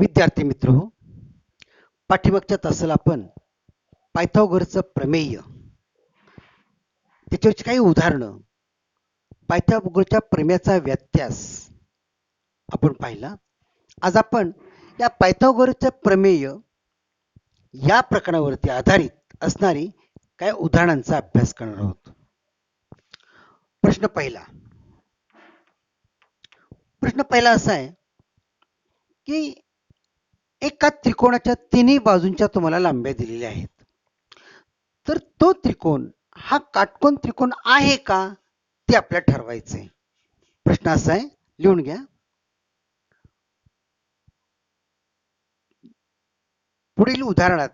विद्यार्थी मित्र हो, पाठीमागच्या तासाला आपण पायथागोरसचं प्रमेय त्याच्यावरची काही उदाहरणं, पायथागोरसच्या प्रमेयाचा व्यत्यास आपण पाहिला. आज आपण या पायथागोरसचं प्रमेय या प्रकरणावरती आधारित असणारी काही उदाहरणांचा अभ्यास करणार आहोत. प्रश्न पहिला असा आहे की एका त्रिकोणाच्या तिन्ही बाजूंच्या तुम्हाला लांब्या दिलेल्या आहेत. तर तो त्रिकोण हा काटकोन त्रिकोण आहे का ते आपल्याला ठरवायचंय. प्रश्न असा आहे, लिहून घ्या. पुढील उदाहरणात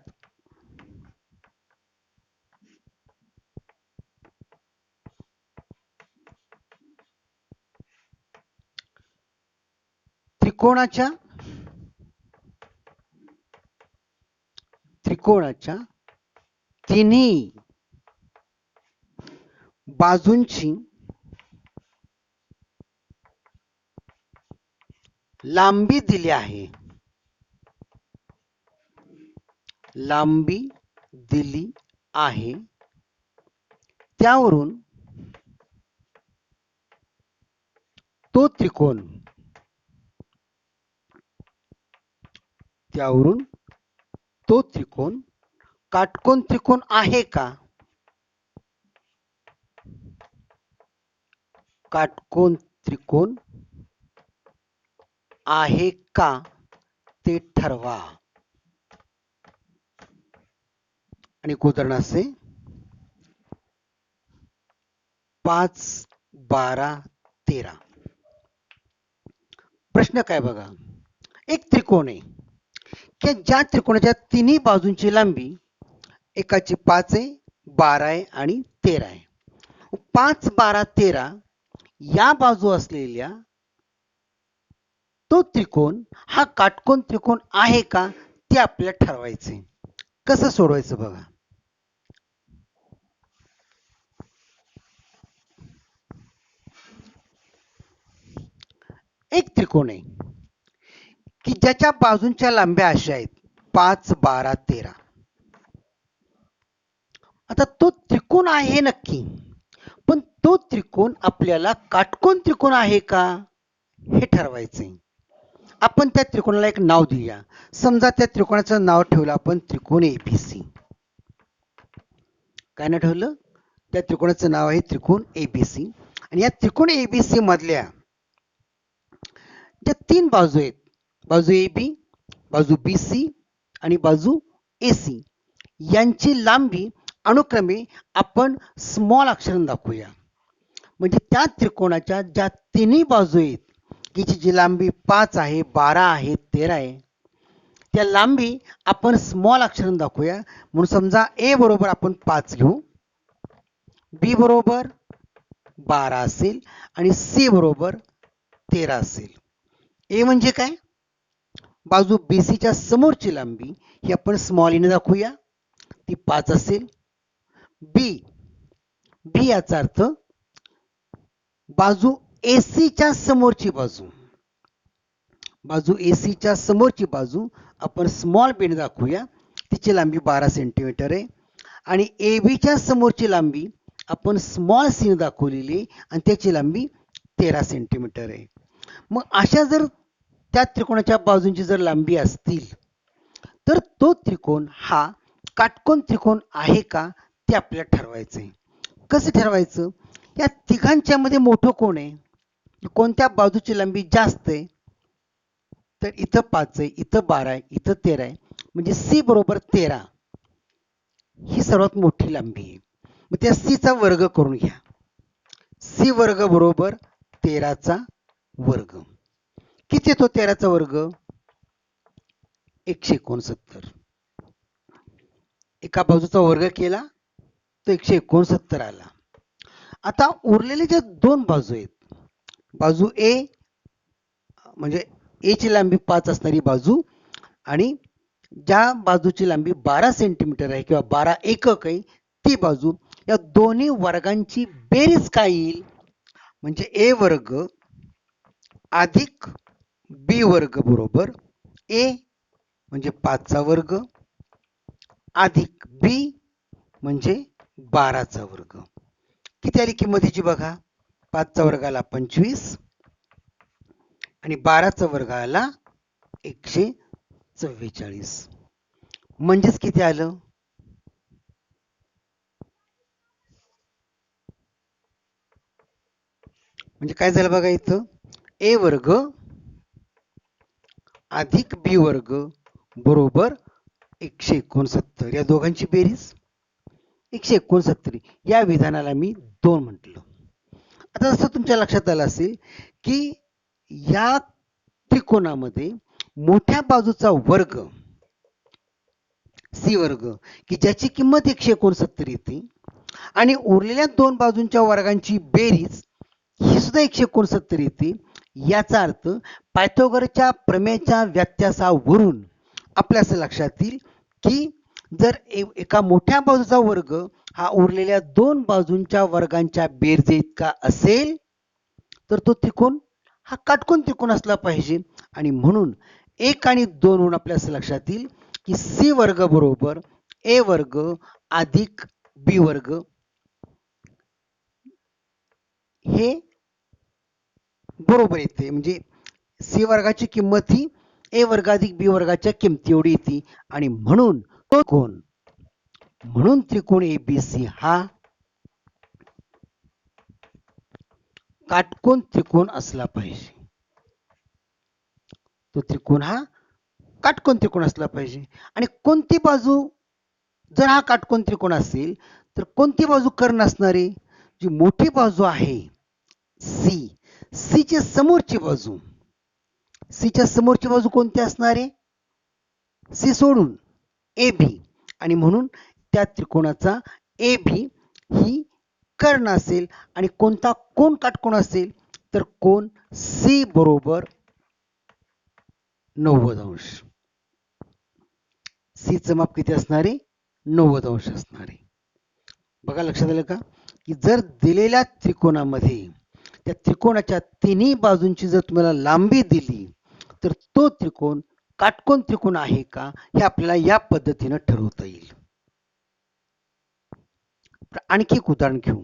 त्रिकोणाच्या तिन्ही बाजूंची लांबी दिली आहे. त्यावरून तो त्रिकोण काटकोन त्रिकोण आहे का? काटकोन त्रिकोण आहे का ते ठरवा. आणि उदाहरण असे 5, 12, 13. प्रश्न काय बघा, एक त्रिकोण आहे की ज्या त्रिकोणाच्या तिन्ही बाजूंची लांबी एकाची 5 आहे, 12 आहे आणि 13 आहे. 5, 12, 13 या बाजू असलेल्या तो त्रिकोण हा काटकोन त्रिकोण आहे का ते आपल्याला ठरवायचे. कसं सोडवायचं बघा. एक त्रिकोण आहे की ज्याच्या बाजूंच्या लांब्या अशा आहेत 5, 12, 13. आता तो त्रिकोण आहे नक्की, पण तो त्रिकोण आपल्याला काटकोन त्रिकोण आहे का हे ठरवायचंय. आपण त्या त्रिकोणाला एक नाव देऊया. समजा त्या त्रिकोणाचं नाव ठेवलं आपण त्रिकोण एबीसी. काय नाव ठेवलं? त्या त्रिकोणाचं नाव आहे त्रिकोण एबीसी. आणि या त्रिकोण एबीसी मधल्या ज्या तीन बाजू आहेत, बाजू एबी, बाजू बीसी आणि बाजू एसी, यांची लांबी अनुक्रमे आपण स्मॉल अक्षराने दाखवूया. म्हणजे त्या त्रिकोणाच्या ज्या तिन्ही बाजू आहेत की जी लांबी 5 आहे, 12 आहे, 13 आहे, त्या लांबी आपण स्मॉल अक्षराने दाखवूया. म्हणून समजा ए बरोबर आपण 5 घेऊ, बी बरोबर 12 असेल आणि सी बरोबर 13 असेल. ए म्हणजे काय? बाजू बीसीच्या समोरची लांबी ही आपण स्मॉल ने दाखवूया, ती 5 असेल. बी याचा अर्थ बाजू एसीच्या समोरची बाजू आपण स्मॉल बी ने दाखवूया, तिची लांबी 12 सेंटीमीटर आहे. आणि एबीच्या समोरची लांबी आपण स्मॉल सी ने दाखवलेली आणि त्याची लांबी 13 सेंटीमीटर आहे. मग अशा जर त्या त्रिकोणाच्या बाजूंची जर लांबी असतील तर तो त्रिकोण हा काटकोन त्रिकोण आहे का ते आपल्याला ठरवायचंय. कसं ठरवायचं? या तिघांच्या मध्ये मोठं कोण आहे? कोणत्या बाजूची लांबी जास्त आहे? तर इथं 5 आहे, इथं 12 आहे, इथं 13 आहे. म्हणजे सी बरोबर 13 ही सर्वात मोठी लांबी आहे. मग त्या सी चा वर्ग करून घ्या. सी वर्ग बरोबर 13 चा वर्ग. किती येतो 13 चा वर्ग? 169. एका बाजूचा वर्ग केला तर 169 आला. आता उरलेले ज्या दोन बाजू आहेत, बाजू ए म्हणजे ए ची लांबी 5 असणारी बाजू आणि ज्या बाजूची लांबी 12 सेंटीमीटर आहे किंवा 12 एकक आहे ती बाजू, या दोन्ही वर्गांची बेरीज काय येईल? म्हणजे ए वर्ग अधिक बी वर्ग बरोबर ए म्हणजे 5चा वर्ग अधिक बी म्हणजे 12चा वर्ग. किती आली किंमत याची बघा. 5चा वर्ग आला 25 आणि 12चा वर्ग आला 144. म्हणजेच किती आलं. म्हणजे काय झालं बघा इथं. ए वर्ग अधिक बी वर्ग बरोबर 169. या दोघांची बेरीज 169. या विधानाला मी 2 म्हटलं. आता जसं तुमच्या लक्षात आलं असेल की या त्रिकोणामध्ये मोठ्या बाजूचा वर्ग सी वर्ग की ज्याची किंमत 169 येते आणि उरलेल्या दोन बाजूंच्या वर्गांची बेरीज ही सुद्धा 169 येते. याचा अर्थ पायथागोरसच्या प्रमेयच्या व्यत्यासावरून आपल्या असं लक्षात येईल की जर एका मोठ्या बाजूचा वर्ग हा उरलेल्या दोन बाजूंच्या वर्गांच्या बेरजे इतका असेल तर तो त्रिकोण हा काटकोन त्रिकोण असला पाहिजे. आणि म्हणून 1 आणि 2 वरून आपल्या असं लक्षात येईल की सी वर्ग बरोबर ए वर्ग अधिक बी वर्ग हे बरोबर येते. म्हणजे सी वर्गाची किंमत ही ए वर्ग अधिक बी वर्गाच्या किमती एवढी येते. आणि म्हणून तो कोण म्हणून त्रिकोण एबीसी हा काटकोन त्रिकोण असला पाहिजे. तो त्रिकोण हा काटकोन त्रिकोण असला पाहिजे. आणि कोणती बाजू जर हा काटकोन त्रिकोण असेल तर कोणती बाजू कर्ण असणार आहे. जी मोठी बाजू आहे सी, सीच्या समोरची बाजू, सीच्या समोरची बाजू कोणती असणार आहे. सी सोडून ए बी. आणि म्हणून त्या त्रिकोणाचा ए बी ही कर्ण असेल. आणि कोणता कोण काटकोन असेल तर कोण सी बरोबर 90 अंश. सी चं माप किती असणार आहे 90 अंश असणार आहे. बघा लक्षात आलं का की जर दिलेल्या त्रिकोणामध्ये त्या त्रिकोणाच्या तिन्ही बाजूंची जर तुम्हाला लांबी दिली तर तो त्रिकोण काटकोन त्रिकोण आहे का हे आपल्याला या पद्धतीने ठरवता येईल. आणखी एक उदाहरण घेऊ.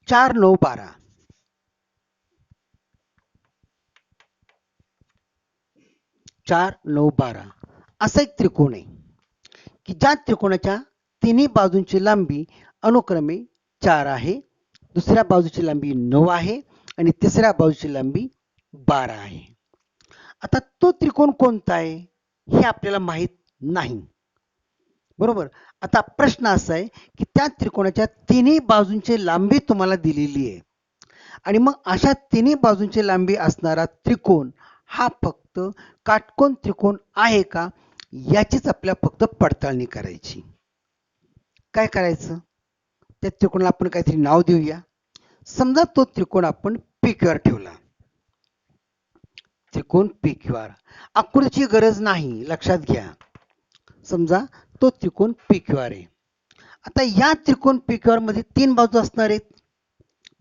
चार 9 12 4 9 12 असा एक त्रिकोण आहे की ज्या त्रिकोणाच्या तिन्ही बाजूंची लांबी अनुक्रमे 4 आहे, दुसऱ्या बाजूची लांबी 9 आहे आणि तिसऱ्या बाजूची लांबी 12 आहे. आता तो त्रिकोण कोणता आहे हे आपल्याला माहित नाही. बरोबर. आता प्रश्न असा आहे की त्या त्रिकोणाच्या तिन्ही बाजूंची लांबी तुम्हाला दिलेली आहे आणि मग अशा तिन्ही बाजूंची लांबी असणारा त्रिकोण हा फक्त काटकोन त्रिकोण आहे का याचीच आपल्याला फक्त पडताळणी करायची. काय करायचं. त्या त्रिकोणाला आपण काहीतरी नाव देऊया. समजा तो त्रिकोण आपण PQR ठेवला. त्रिकोण PQR. आकृतीची गरज नाही, लक्षात घ्या. समजा तो त्रिकोण PQR आहे. आता या त्रिकोण PQR मध्ये तीन बाजू असणार आहेत.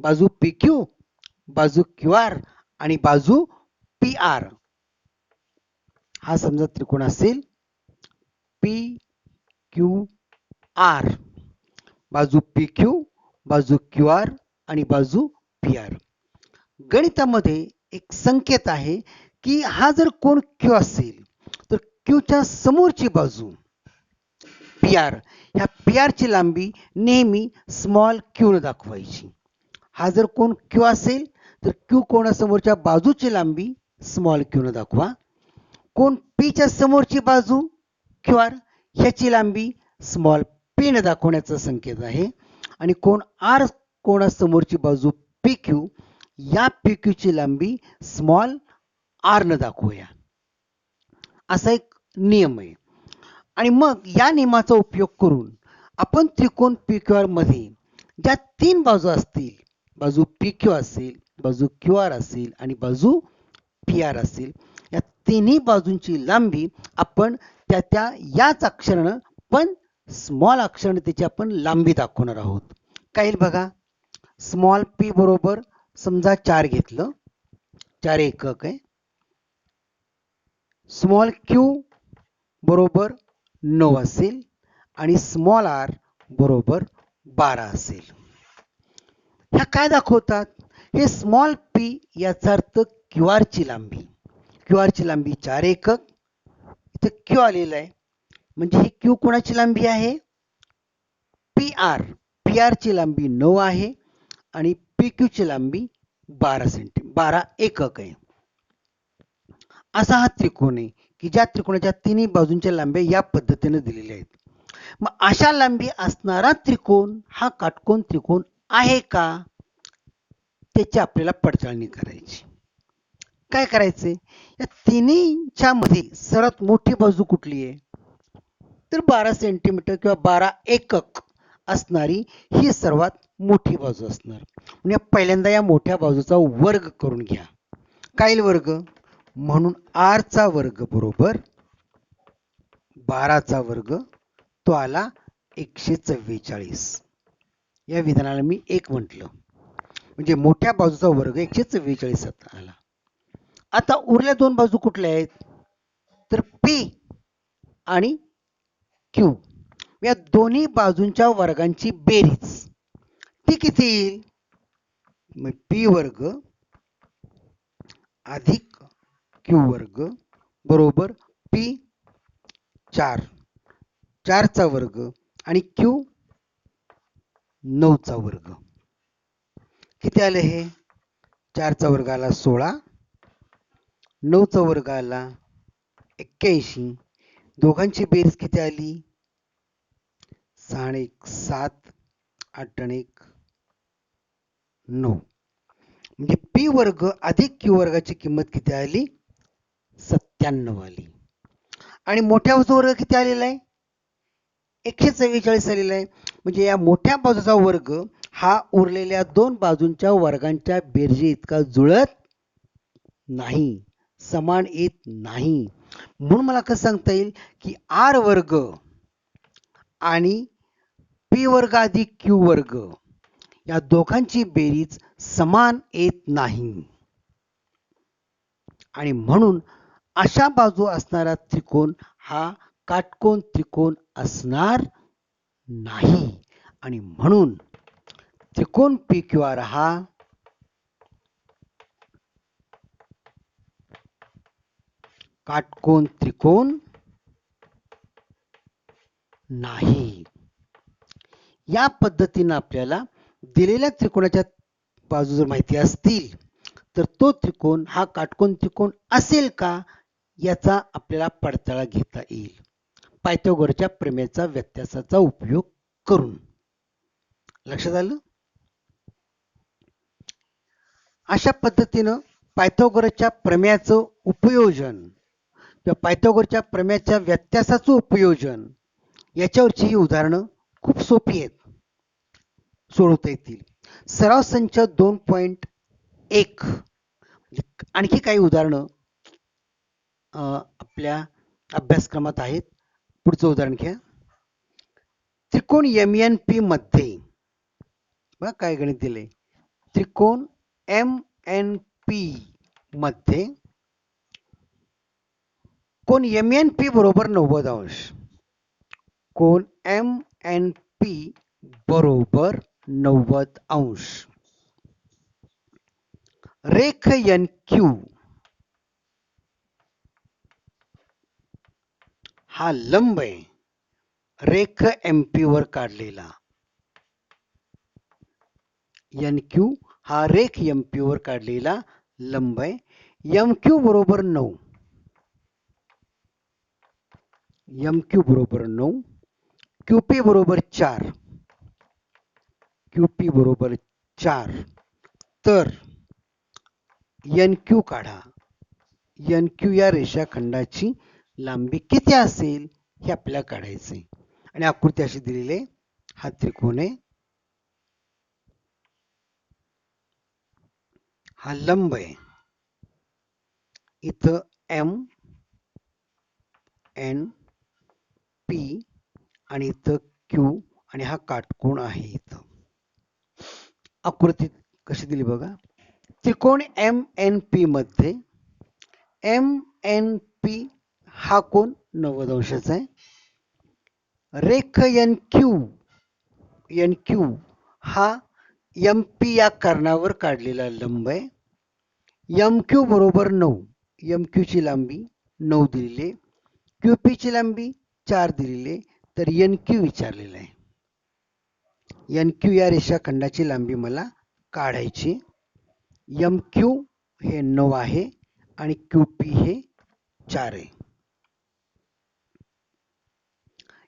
बाजू PQ, बाजू QR आणि बाजू PR. हा समजा त्रिकोण असेल PQR. बाजू PQ, बाजू QR आणि बाजू PR. गणितामध्ये एक संकेत आहे की हा जर कोण Q असेल तर Q च्या समोरची बाजू PR, ह्या PR ची लांबी नेहमी स्मॉल q ने दाखवायची. हा जर कोण Q असेल तर Q कोणासमोरच्या बाजूची लांबी स्मॉल q ने दाखवा. कोण P च्या समोरची बाजू QR ह्याची लांबी स्मॉल p ने दाखवण्याचा संकेत आहे. आणि कोण R कोणासमोरची बाजू PQ या PQ ची लांबी स्मॉल r ने दाखवूया. असा एक नियम आहे. आणि मग या नियमाचा उपयोग करून आपण त्रिकोण PQR मध्ये ज्या तीन बाजू असतील, बाजू PQ असेल, बाजू QR असेल आणि बाजू PR असेल, या तिन्ही बाजूंची लांबी आपण त्या याच अक्षरानं पण स्मॉल अक्षराने त्याची आपण लांबी दाखवणार आहोत. काय येईल बघा. स्मॉल पी बरोबर समजा 4 घेतलं, 4 एकक आहे. स्मॉल क्यू बरोबर 9 असेल आणि स्मॉल आर बरोबर 12 असेल. ह्या काय दाखवतात? हे स्मॉल पी याचा अर्थ क्यू आर ची लांबी. क्यू आर ची लांबी 4 एकक. इथे क्यू आलेलं आहे म्हणजे ही क्यू कोणाची लांबी आहे? P R. पी आर ची लांबी 9 आहे आणि पी क्यू ची लांबी 12 एकक आहे. असा हा त्रिकोण आहे की ज्या त्रिकोणाच्या तिन्ही बाजूंच्या लांब्या या पद्धतीने दिलेल्या आहेत. मग अशा लांबी असणारा त्रिकोण हा काटकोन त्रिकोण आहे का? त्याची आपल्याला पडताळणी करायची. काय करायचे? या तिन्हीच्या मध्ये सर्वात मोठी बाजू कुठली आहे? तर 12 सेंटीमीटर किंवा 12 एकक असणारी ही सर्वात मोठी बाजू असणार. म्हणजे पहिल्यांदा या मोठ्या बाजूचा वर्ग करून घ्या. काय वर्ग? म्हणून आर चा वर्ग बरोबर 12 चा वर्ग तो आला 144. या विधानाला मी 1 म्हटलं. म्हणजे मोठ्या बाजूचा वर्ग 144 आला. आता उरल्या दोन बाजू कुठल्या आहेत? तर पी आणि क्यू. या दोन्ही बाजूंच्या वर्गांची बेरीज ती किती येईल? मग पी वर्ग अधिक क्यू वर्ग बरोबर पी 4. 4 चा वर्ग आणि क्यू 9 चा वर्ग. किती आले हे? 4 चा वर्ग आला 16, 9 चा वर्ग आला 81. दोघांची बेरीज किती आली? 6 1 7, 8 1 9. म्हणजे पी वर्ग अधिक क्यू वर्गाची किंमत किती आली? 97 आली. आणि मोठ्या बाजूचा वर्ग किती आलेला आहे? 144 आलेला आहे. म्हणजे या मोठ्या बाजूचा वर्ग हा उरलेल्या दोन बाजूंच्या वर्गांच्या बेरजे इतका जुळत नाही, समान येत नाही. म्हणून मला कसं सांगता येईल की आर वर्ग आणि पी वर्ग अधिक क्यू वर्ग या दोघांची बेरीज समान येत नाही. आणि म्हणून अशा बाजू असणारा त्रिकोण हा काटकोन त्रिकोण असणार नाही. आणि म्हणून त्रिकोण पी क्यू आर हा काटकोन त्रिकोण नाही. या पद्धतीने आपल्याला दिलेल्या त्रिकोणाच्या बाजू जर माहिती असतील तर तो त्रिकोण हा काटकोन त्रिकोण असेल का याचा आपल्याला पडताळा घेता येईल पायथागोरसच्या प्रमेयाचा व्यत्यासाचा उपयोग करून. लक्षात आलं? अशा पद्धतीनं पायथागोरसच्या प्रमेयाचं उपयोजन किंवा पायथागोरसच्या प्रमेयाच्या व्यत्यासाचं उपयोजन याच्यावरची ही उदाहरणं खूप सोपी आहेत, सोडवता येतील. सराव संच 2.1 आणखी काही उदाहरणं आपल्या अभ्यासक्रमात आहेत. पुढचं उदाहरण घ्या. त्रिकोण MNP मध्ये बघा काय गणित दिले. त्रिकोण MNP मध्ये कोण MNP बरोबर 90 अंश. कोण MNP बरोबर 90 अंश. रेख NQ हा लंब आहे रेख MP वर काढलेला. NQ हा रेख MP वर काढलेला लंब आहे. MQ बरोबर 9. MQ बरोबर 9. QP बरोबर 4. QP बरोबर 4. तर NQ काढा. NQ या रेषाखंडाची लांबी किती असेल हे आपल्याला काढायचे. आणि आकृती अशी दिलेली आहे. हा त्रिकोण आहे, हा लंब आहे. इथं M एन पी आणि इथं क्यू आणि हा काटकोन आहे इथं. आकृती कशी दिली बघा. त्रिकोण एम एन पी मध्ये एम एन पी हा कोण 90 अंशाचा आहे. रेख एन क्यू हा एम पी या कर्णावर काढलेला लंब आहे. एम क्यू बरोबर 9. एम क्यू ची लांबी 9 दिलेली, क्यू पी ची लांबी 4 दिलेली, तर एन क्यू विचारलेला आहे. एन क्यू या रेषाखंडाची लांबी मला काढायची. एम क्यू हे 9 आहे आणि क्यू पी हे 4 आहे.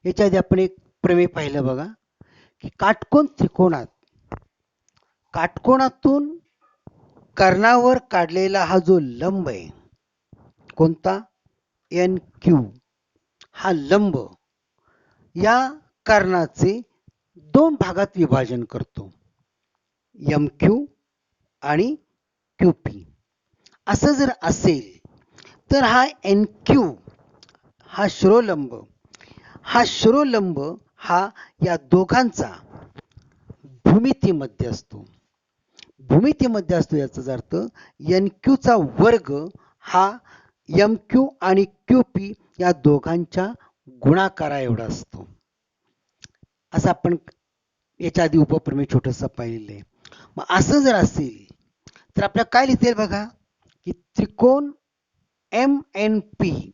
याच्या आधी आपण एक प्रमेय पाहिलं बघा की काटकोन काटकोनातून कर्णावर काढलेला हा जो लंब आहे कोणता एन क्यू, हा लंब या कर्णाचे 2 भागात विभाजन करतो, एम क्यू आणि क्यू पी. असं जर असेल तर हा एन क्यू हा शिरोलंब हा या दोघांचा भूमितीमध्ये असतो. भूमितीमध्ये असतो याचा अर्थ एन क्यू चा वर्ग हा एम क्यू आणि क्यू पी या दोघांच्या गुणाकारा एवढा असतो. असं आपण याच्या आधी उपप्रमेय छोटंसं पाहिलेलं आहे. मग असं जर असेल तर आपल्याला काय लिहिता येईल बघा की त्रिकोण एम एन पी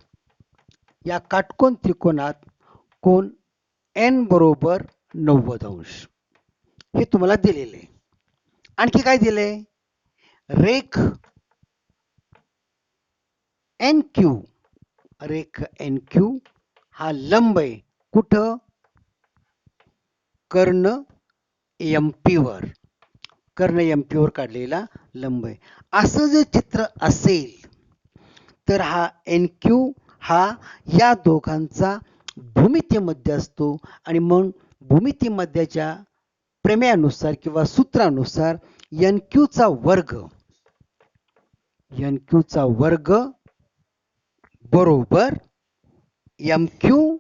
या काटकोन त्रिकोणात कोण एन बरोबर 90 अंश हे तुम्हाला दिलेले आहे. आणखी काय दिले, रेख एन क्यू हा लंब आहे कुठं कर्ण एम पी वर काढलेला लंब आहे. असं जर चित्र असेल तर हा एन क्यू हा या दोघांचा भूमितीमध्ये असतो आणि मग भूमितीमध्याच्या प्रमेयानुसार किंवा सूत्रानुसार एन क्यू चा वर्ग बरोबर एम क्यू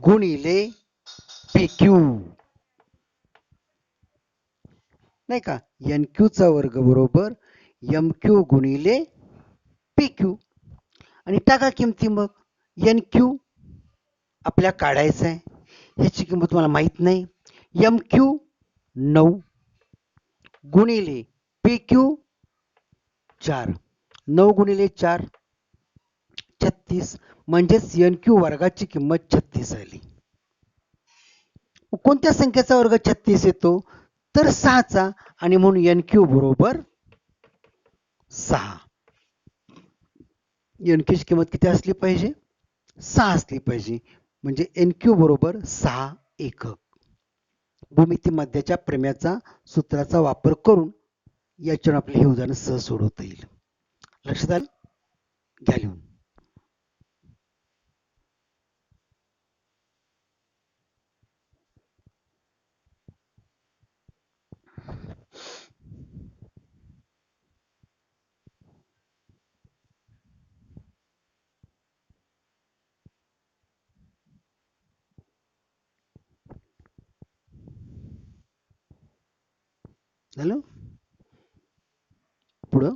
गुणिले पी क्यू, नाही का. एन क्यू चा वर्ग बरोबर एम क्यू गुणिले पी क्यू आणि टाका किमती. मग एन क्यू आपल्या काढायचं आहे, ह्याची किंमत मला माहित नाही. एम क्यू 9 गुणिले पी क्यू 4, 9 गुणिले 4 36, म्हणजेच एन क्यू वर्गाची किंमत 36 आली. कोणत्या संख्येचा वर्ग 36 येतो तर 6चा, आणि म्हणून एन क्यू बरोबर 6. एन क्यूची किंमत किती असली पाहिजे 6 असली पाहिजे, म्हणजे एन क्यू बरोबर 6 एकक. भूमिती मध्याच्या प्रमेयाचा सूत्राचा वापर करून याच्यावर आपले हे उदाहरण सहज सोडवता येईल. लक्षात आलं, घ्या लिहून. झालं पुढं.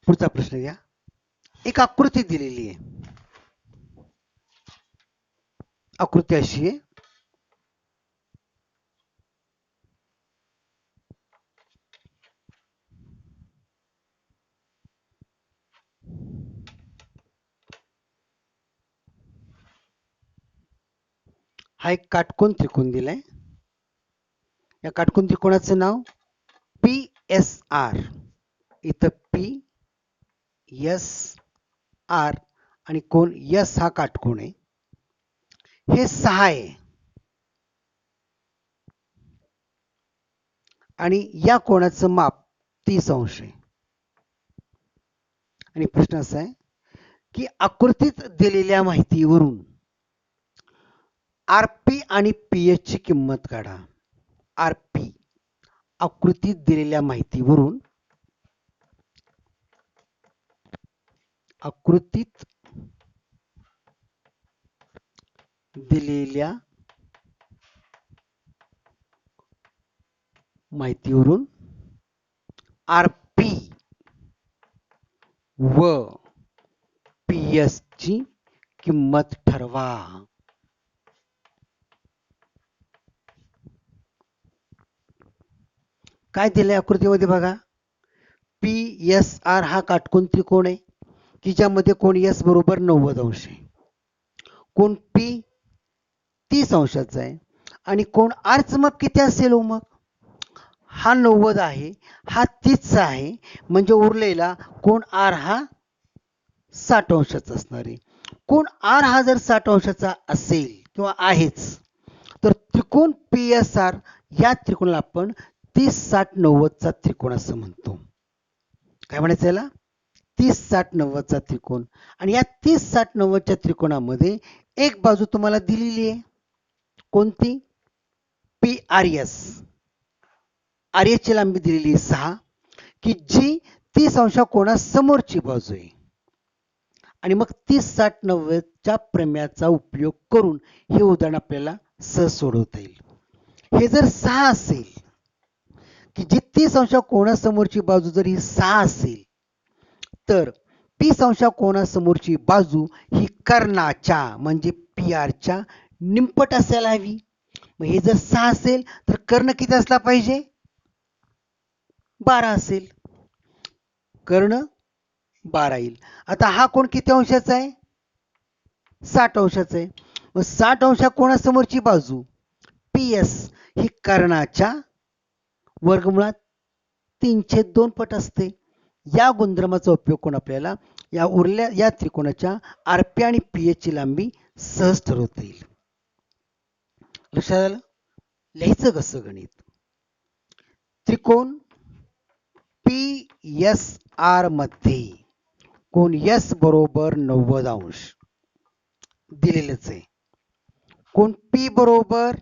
पुढचा प्रश्न घ्या. एक आकृती दिलेली आहे. आकृती अशी आहे, हा एक काटकोन त्रिकोण दिलाय. या काटकोन त्रिकोणाचं नाव पी एस आर. इथं पी एस आर आणि कोण एस हा काटकोन आहे. हे 6 आहे आणि या कोणाचं माप 30 अंश आहे. आणि प्रश्न असा आहे की आकृतीत दिलेल्या माहितीवरून आरपी आणि पीएच ची किंमत काढा. आरपी आकृतीत दिलेल्या माहितीवरून आकृतीत दिलेल्या माहितीवरून आरपी व पीएस ची किंमत ठरवा. काय दिलंय आकृतीमध्ये बघा. पी एस आर हा काटकोन त्रिकोण आहे की ज्यामध्ये कोण एस बरोबर 90 अंश आहे, कोण पी 30 अंशाचा आहे आणि कोण आरचं माप किती असेल हो? मग हा 90 आहे, हा 30 आहे, म्हणजे उरलेला कोण आर हा 60 अंशाचा असणार आहे. कोण आर हा जर 60 अंशाचा असेल किंवा आहेच तर त्रिकोण पी एस आर या त्रिकोणाला आपण 30-60-90 चा त्रिकोण असं म्हणतो. काय म्हणायचं याला? 30-60-90 चा त्रिकोण. आणि या 30-60-90 च्या त्रिकोणामध्ये एक बाजू तुम्हाला दिलेली आहे. कोणती? P R S. R S ची लांबी दिलेली आहे 6 की जी 30 अंशा कोणासमोरची बाजू आहे. आणि मग 30-60-90 च्या प्रमेयाचा उपयोग करून हे उदाहरण आपल्याला सहज सोडवता येईल. हे जर 6 असेल की जी 30 अंशा कोणासमोरची बाजू जर ही 6 असेल तर 30 अंशा कोणासमोरची बाजू ही कर्णाच्या म्हणजे पी आर च्या निमपट असायला हवी. मग हे जर 6 असेल तर कर्ण किती असला पाहिजे? 12 असेल. कर्ण 12 येईल. आता हा कोण किती अंशाचा आहे? 60 अंशाचा आहे. मग 60 अंशा कोणासमोरची बाजू पी एस ही कर्णाच्या वर्गमुळात 3/2 पट असते. या गुणधर्माचा उपयोग करून आपल्याला या उरल्या या त्रिकोणाच्या आरपी आणि पीएच ची लांबी सहज ठरवता येईल. लक्षात आलं? लिहायचं कसं गणित? त्रिकोण पी एस आर मध्ये कोण एस बरोबर 90 अंश दिलेलंच आहे. कोण पी बरोबर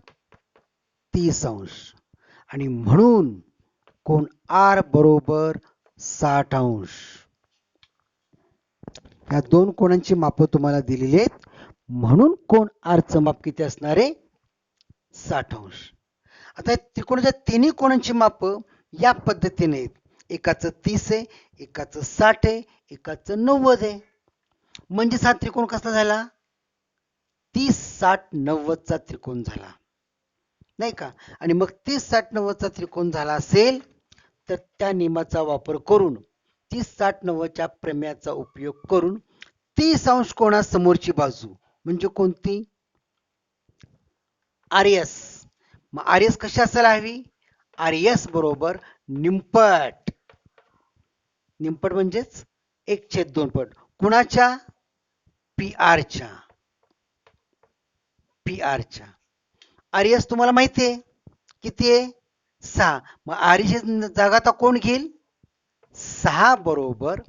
30 अंश आणि म्हणून कोण आर बरोबर 60 अंश. या दोन कोणांची माप तुम्हाला दिलेली आहेत म्हणून कोण आरचं माप किती असणार आहे? 60 अंश. आता त्रिकोणाच्या तिन्ही कोणांची माप या पद्धतीने आहेत. एकाचं 30 आहे, एकाचं 60 आहे, एकाचं 90 आहे. म्हणजे हा त्रिकोण कसा झाला? 30-60-90 चा त्रिकोण झाला नाही का? आणि मग 30-60-90 चा त्रिकोण झाला असेल तर त्या नियमाचा वापर करून 30-60-90 च्या प्रमेयाचा उपयोग करून 30 अंश कोणासमोरची बाजू म्हणजे कोणती? R S. मग आर एस कशी असायला हवी? आर एस बरोबर निमपट. निमपट म्हणजेच 1/2 पट. कुणाच्या? पी आर च्या. पी आर च्या. आर एस तुम्हाला माहिती आहे किती आहे? 6. मग आर एस जागा आता कोण घेईल? 6 बरोबर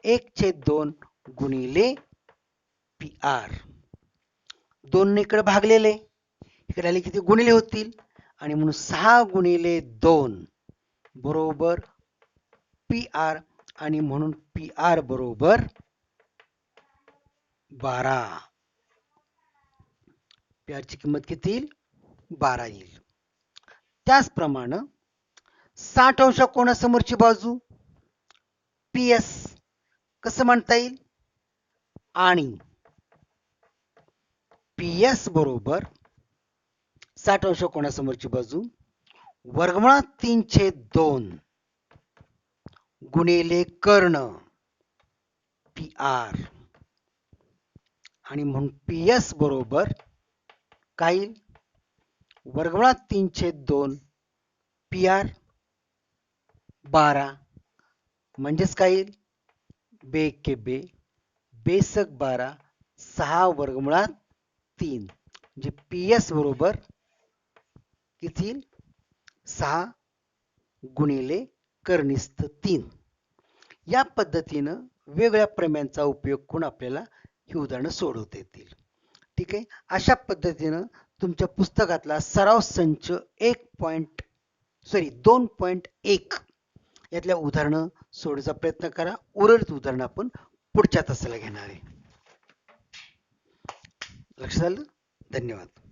1/2 गुणिले पी आर. 2 इकडे भागलेले इकडे आले किती गुणिले होतील आणि म्हणून 6 गुणिले 2 बरोबर पी आर आणि म्हणून पी आर बरोबर 12. पी आर ची किंमत किती येईल? 12 येईल. त्याचप्रमाणे 60 अंश कोणासमोरची बाजू पी एस कसं म्हणता येईल? आणि पी एस बरोबर 60 अंश कोणासमोरची बाजू वर्गमुळात 3/2 गुणिले कर्ण पी आर आणि म्हणून पी एस बरोबर काय येईल? वर्गमुळात 3/2 पी आर 12 म्हणजेच काय येईल? बे के बे बेसक 12 6 वर्गमुळात 3 म्हणजे पी एस बरोबर किती येईल? 6 गुणिले कर्निस्थ 3. या पद्धतीनं वेगळ्या प्रमेयांचा उपयोग करून आपल्याला ही उदाहरणं सोडवता येतील. ठीक आहे. अशा पद्धतीनं तुमच्या पुस्तकातला सराव संच 2.1 यातल्या उदाहरणं सोडवायचा प्रयत्न करा. उर्वरित उदाहरणं आपण पुढच्या तासाला घेणार आहे. लक्षात आलं? धन्यवाद.